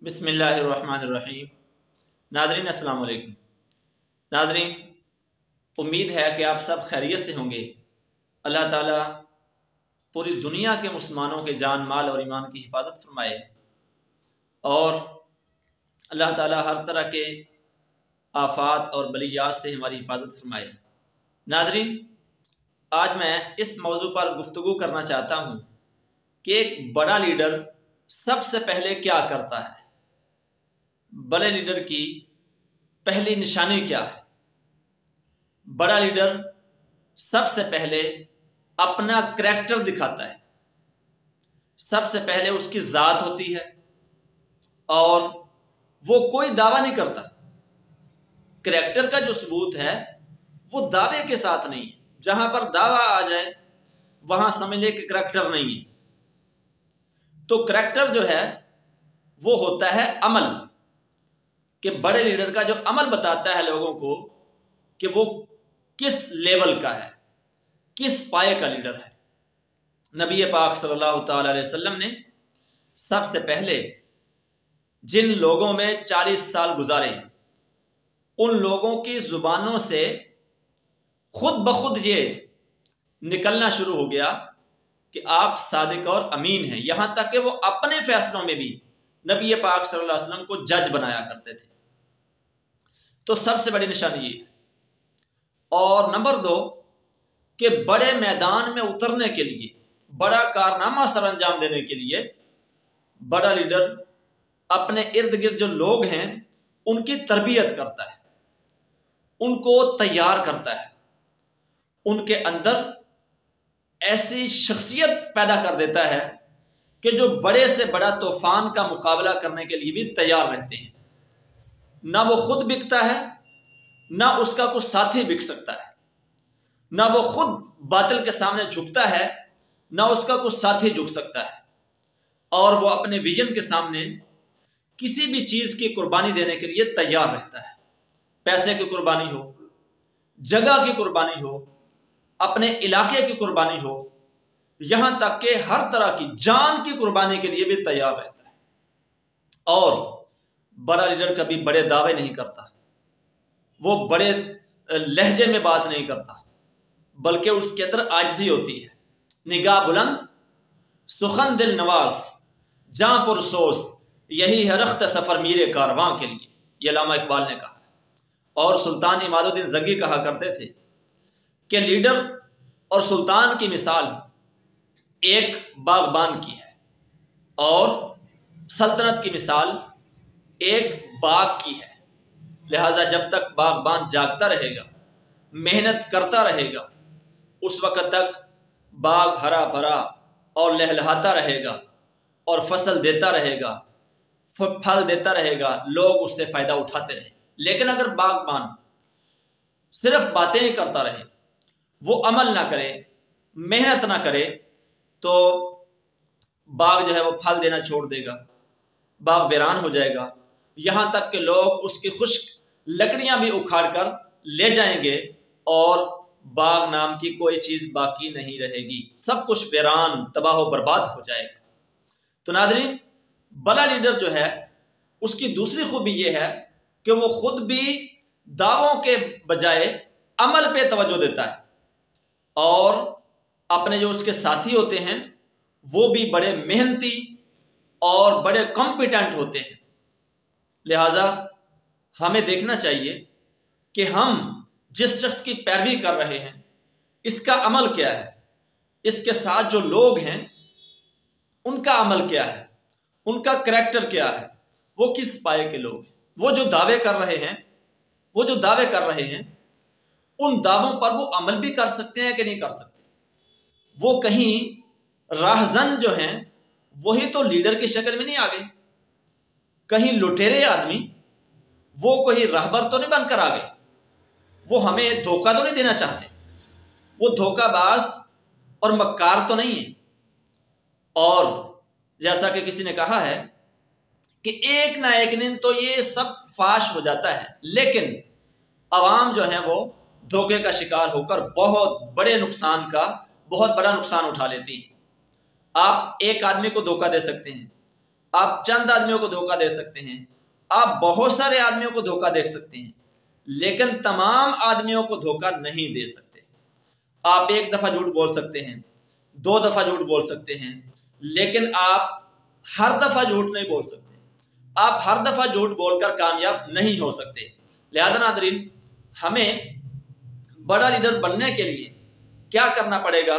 بسم اللہ الرحمن الرحیم۔ ناظرین السلام علیکم۔ ناظرین، امید ہے کہ آپ سب خیریت سے ہوں گے۔ اللہ تعالیٰ پوری دنیا کے مسلمانوں کے جان مال اور ایمان کی حفاظت فرمائے، اور اللہ تعالیٰ ہر طرح کے آفات اور بلیات سے ہماری حفاظت فرمائے۔ ناظرین، آج میں اس موضوع پر گفتگو کرنا چاہتا ہوں کہ ایک بڑا لیڈر سب سے پہلے کیا کرتا ہے، بڑے لیڈر کی پہلی نشانی کیا ہے۔ بڑا لیڈر سب سے پہلے اپنا کریکٹر دکھاتا ہے، سب سے پہلے اس کی ذات ہوتی ہے، اور وہ کوئی دعویٰ نہیں کرتا۔ کریکٹر کا جو ثبوت ہے وہ دعوے کے ساتھ نہیں ہے۔ جہاں پر دعویٰ آ جائے وہاں سمجھ لے کہ کریکٹر نہیں ہے۔ تو کریکٹر جو ہے وہ ہوتا ہے عمل، کہ بڑے لیڈر کا جو عمل بتاتا ہے لوگوں کو کہ وہ کس لیول کا ہے، کس پائے کا لیڈر ہے۔ نبی پاک صلی اللہ تعالی علیہ وسلم نے سب سے پہلے جن لوگوں میں 40 سال گزارے، ان لوگوں کی زبانوں سے خود بخود یہ نکلنا شروع ہو گیا کہ آپ صادق اور امین ہیں، یہاں تک کہ وہ اپنے فیصلوں میں بھی نبی پاک صلی اللہ علیہ وسلم کو جج بنایا کرتے تھے۔ تو سب سے بڑی نشانی یہ ہے۔ اور نمبر 2 کہ بڑے میدان میں اترنے کے لیے، بڑا کارنامہ سر انجام دینے کے لیے بڑا لیڈر اپنے ارد گرد جو لوگ ہیں ان کی تربیت کرتا ہے، ان کو تیار کرتا ہے، ان کے اندر ایسی شخصیت پیدا کر دیتا ہے کہ جو بڑے سے بڑا طوفان کا مقابلہ کرنے کے لیے بھی تیار رہتے ہیں۔ نہ وہ خود بکتا ہے، نہ اس کا کچھ ساتھی بک سکتا ہے، نہ وہ خود باطل کے سامنے جھکتا ہے، نہ اس کا کچھ ساتھی جھک سکتا ہے، اور وہ اپنے ویژن کے سامنے کسی بھی چیز کی قربانی دینے کے لیے تیار رہتا ہے۔ پیسے کی قربانی ہو، جگہ کی قربانی ہو، اپنے علاقے کی قربانی ہو، یہاں تک کہ ہر طرح کی جان کی قربانی کے لیے بھی تیار رہتا ہے۔ اور بڑا لیڈر کبھی بڑے دعوے نہیں کرتا، وہ بڑے لہجے میں بات نہیں کرتا، بلکہ اس کے اندر عاجزی ہوتی ہے۔ نگاہ بلند، سخن دل نواز، جاں پرسوز، یہی ہے رخت سفر میرے کارواں کے لیے، یہ علامہ اقبال نے کہا۔ اور سلطان عماد الدین زنگی کہا کرتے تھے کہ لیڈر اور سلطان کی مثال ایک باغبان کی ہے، اور سلطنت کی مثال ایک باغ کی ہے۔ لہٰذا جب تک باغبان جاگتا رہے گا، محنت کرتا رہے گا، اس وقت تک باغ ہرا بھرا اور لہلہاتا رہے گا، اور فصل دیتا رہے گا، پھل دیتا رہے گا، لوگ اس سے فائدہ اٹھاتے رہے۔ لیکن اگر باغبان صرف باتیں ہی کرتا رہے، وہ عمل نہ کرے، محنت نہ کرے، تو باغ جو ہے وہ پھل دینا چھوڑ دے گا، باغ ویران ہو جائے گا، یہاں تک کہ لوگ اس کی خشک لکڑیاں بھی اکھاڑ کر لے جائیں گے، اور باغ نام کی کوئی چیز باقی نہیں رہے گی، سب کچھ ویران تباہ و برباد ہو جائے گا۔ تو ناظرین، بڑا لیڈر جو ہے اس کی دوسری خوبی یہ ہے کہ وہ خود بھی دعووں کے بجائے عمل پہ توجہ دیتا ہے، اور اپنے جو اس کے ساتھی ہوتے ہیں وہ بھی بڑے محنتی اور بڑے کمپیٹنٹ ہوتے ہیں۔ لہٰذا ہمیں دیکھنا چاہیے کہ ہم جس شخص کی پیروی کر رہے ہیں اس کا عمل کیا ہے، اس کے ساتھ جو لوگ ہیں ان کا عمل کیا ہے، ان کا کریکٹر کیا ہے، وہ کس پائے کے لوگ ہیں۔ وہ جو دعوے کر رہے ہیں ان دعووں پر وہ عمل بھی کر سکتے ہیں کہ نہیں کر سکتے۔ وہ کہیں راہزن جو ہیں وہی تو لیڈر کی شکل میں نہیں آ گئے، کہیں لٹیرے آدمی وہ کوئی راہبر تو نہیں بن کر آ گئے، وہ ہمیں دھوکہ تو نہیں دینا چاہتے، وہ دھوکہ باز اور مکار تو نہیں ہے۔ اور جیسا کہ کسی نے کہا ہے کہ ایک نہ ایک دن تو یہ سب فاش ہو جاتا ہے، لیکن عوام جو ہے وہ دھوکے کا شکار ہو کر بہت بڑا نقصان اٹھا لیتی ہے۔ آپ ایک آدمی کو دھوکہ دے سکتے ہیں، آپ چند آدمیوں کو دھوکہ دے سکتے ہیں، آپ بہت سارے آدمیوں کو دھوکہ دے سکتے ہیں، لیکن تمام آدمیوں کو دھوکہ نہیں دے سکتے۔ آپ ایک دفعہ جھوٹ بول سکتے ہیں، 2 دفعہ جھوٹ بول سکتے ہیں، لیکن آپ ہر دفعہ جھوٹ نہیں بول سکتے۔ آپ ہر دفعہ جھوٹ بول کر کامیاب نہیں ہو سکتے۔ لہذا ناظرین، ہمیں بڑا لیڈر بننے کے لیے کیا کرنا پڑے گا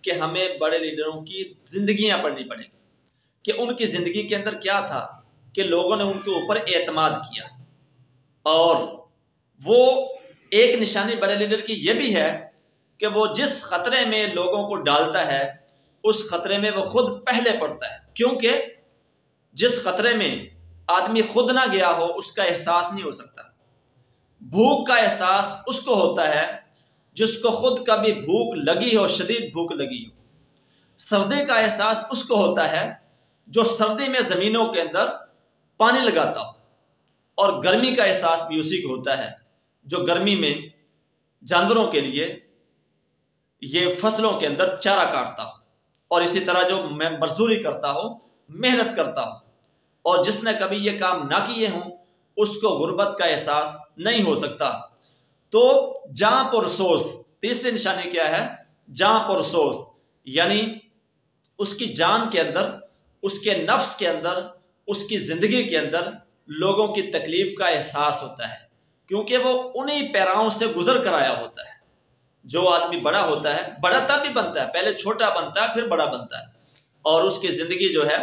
کہ ہمیں بڑے لیڈروں کی زندگیاں پڑھنی پڑیں گی کہ ان کی زندگی کے اندر کیا تھا کہ لوگوں نے ان کے اوپر اعتماد کیا۔ اور وہ ایک نشانی بڑے لیڈر کی یہ بھی ہے کہ وہ جس خطرے میں لوگوں کو ڈالتا ہے اس خطرے میں وہ خود پہلے پڑتا ہے، کیونکہ جس خطرے میں آدمی خود نہ گیا ہو اس کا احساس نہیں ہو سکتا۔ بھوک کا احساس اس کو ہوتا ہے جس کو خود کبھی بھوک لگی ہو، شدید بھوک لگی ہو۔ سردی کا احساس اس کو ہوتا ہے جو سردی میں زمینوں کے اندر پانی لگاتا ہو، اور گرمی کا احساس بھی اسی کو ہوتا ہے جو گرمی میں جانوروں کے لیے یہ فصلوں کے اندر چارہ کاٹتا ہو، اور اسی طرح جو مزدوری کرتا ہو، محنت کرتا ہو، اور جس نے کبھی یہ کام نہ کیے ہوں اس کو غربت کا احساس نہیں ہو سکتا۔ تو جہاں پر سوس، تیسری نشانی کیا ہے؟ جہاں پر سوس، یعنی اس کی جان کے اندر، اس کے نفس کے اندر، اس کی زندگی کے اندر لوگوں کی تکلیف کا احساس ہوتا ہے، کیونکہ وہ انہی پیراؤں سے گزر کر آیا ہوتا ہے۔ جو آدمی بڑا ہوتا ہے، بڑا تب بھی بنتا ہے، پہلے چھوٹا بنتا ہے پھر بڑا بنتا ہے، اور اس کی زندگی جو ہے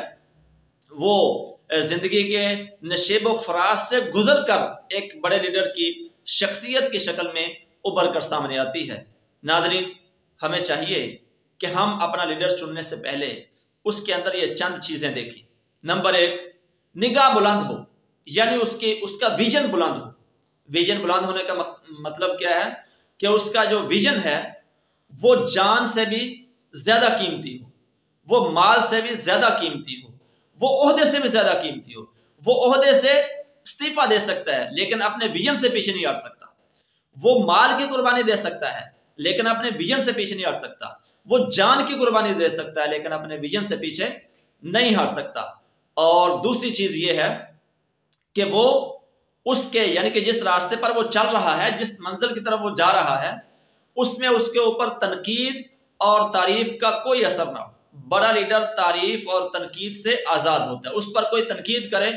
وہ زندگی کے نشیب و فراز سے گزر کر ایک بڑے لیڈر کی شخصیت کی شکل میں ابھر کر سامنے آتی ہے۔ ناظرین، ہمیں چاہیے کہ ہم اپنا لیڈر چننے سے پہلے اس کے اندر یہ چند چیزیں دیکھیں۔ نمبر 1، نگاہ بلند ہو، یعنی اس کا ویژن بلند ہو۔ ویژن بلند ہونے کا مطلب کیا ہے؟ کہ اس کا جو ویژن ہے وہ جان سے بھی زیادہ قیمتی ہو، وہ مال سے بھی زیادہ قیمتی ہو، وہ عہدے سے بھی زیادہ قیمتی ہو۔ وہ عہدے سے استعفیٰ دے سکتا ہے لیکن اپنے ویژن سے پیچھے نہیں ہٹ سکتا۔ وہ مال کی قربانی دے سکتا ہے لیکن اپنے ویژن سے پیچھے نہیں ہٹ سکتا۔ وہ جان کی قربانی دے سکتا ہے لیکن اپنے ویژن سے پیچھے نہیں ہٹ سکتا۔ اور دوسری چیز یہ ہے کہ وہ اس کے، یعنی کہ جس راستے پر وہ چل رہا ہے، جس منزل کی طرف وہ جا رہا ہے، اس میں اس کے اوپر تنقید اور تعریف کا کوئی اثر نہ ہو۔ بڑا لیڈر تعریف اور تنقید سے آزاد ہوتا ہے۔ اس پر کوئی تنقید کرے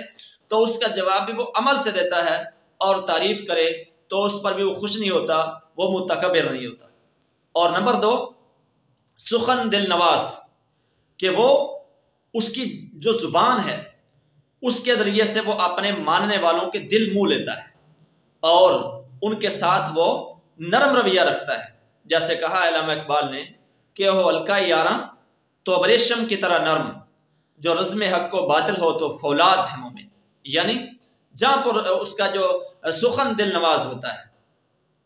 تو اس کا جواب بھی وہ عمل سے دیتا ہے، اور تعریف کرے تو اس پر بھی وہ خوش نہیں ہوتا، وہ متکبر نہیں ہوتا۔ اور نمبر 2، سخن دل نواز، کہ وہ اس کی جو زبان ہے اس کے ذریعے سے وہ اپنے ماننے والوں کے دل موہ لیتا ہے، اور ان کے ساتھ وہ نرم رویہ رکھتا ہے۔ جیسے کہا علامہ اقبال نے کہ ہو ہلکا یاراں تو ریشم کی طرح نرم، جو رزم حق کو باطل ہو تو فولاد ہے مومن۔ یعنی جہاں پر اس کا جو سخن دل نواز ہوتا ہے،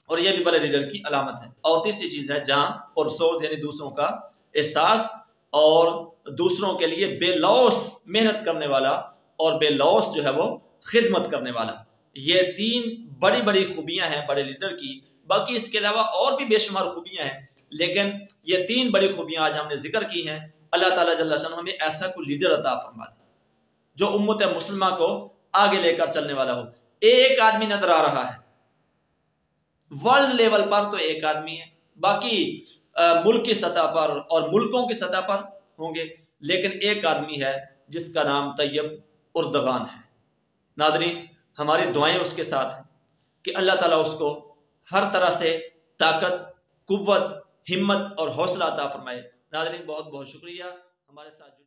اور یہ بھی بڑے لیڈر کی علامت ہے۔ اور تیسری چیز ہے جہاں پرسوز، یعنی دوسروں کا احساس، اور دوسروں کے لیے بے لوث محنت کرنے والا، اور بے لوث جو ہے وہ خدمت کرنے والا۔ یہ 3 بڑی بڑی خوبیاں ہیں بڑے لیڈر کی۔ باقی اس کے علاوہ اور بھی بے شمار خوبیاں ہیں، لیکن یہ 3 بڑی خوبیاں آج ہم نے ذکر کی ہیں۔ اللہ تعالیٰ جل شانہ ہمیں ایسا کوئی لیڈر عطا فرما دے جو امت مسلمہ کو آگے لے کر چلنے والا ہو۔ ایک آدمی نظر آ رہا ہے ورلڈ لیول پر، تو ایک آدمی ہے، باقی ملک کی سطح پر اور ملکوں کی سطح پر ہوں گے، لیکن ایک آدمی ہے جس کا نام طیب اردغان ہے۔ ناظرین، ہماری دعائیں اس کے ساتھ ہیں کہ اللہ تعالیٰ اس کو ہر طرح سے طاقت، قوت، ہمت اور حوصلہ عطا فرمائے۔ ناظرین، بہت بہت شکریہ ہمارے ساتھ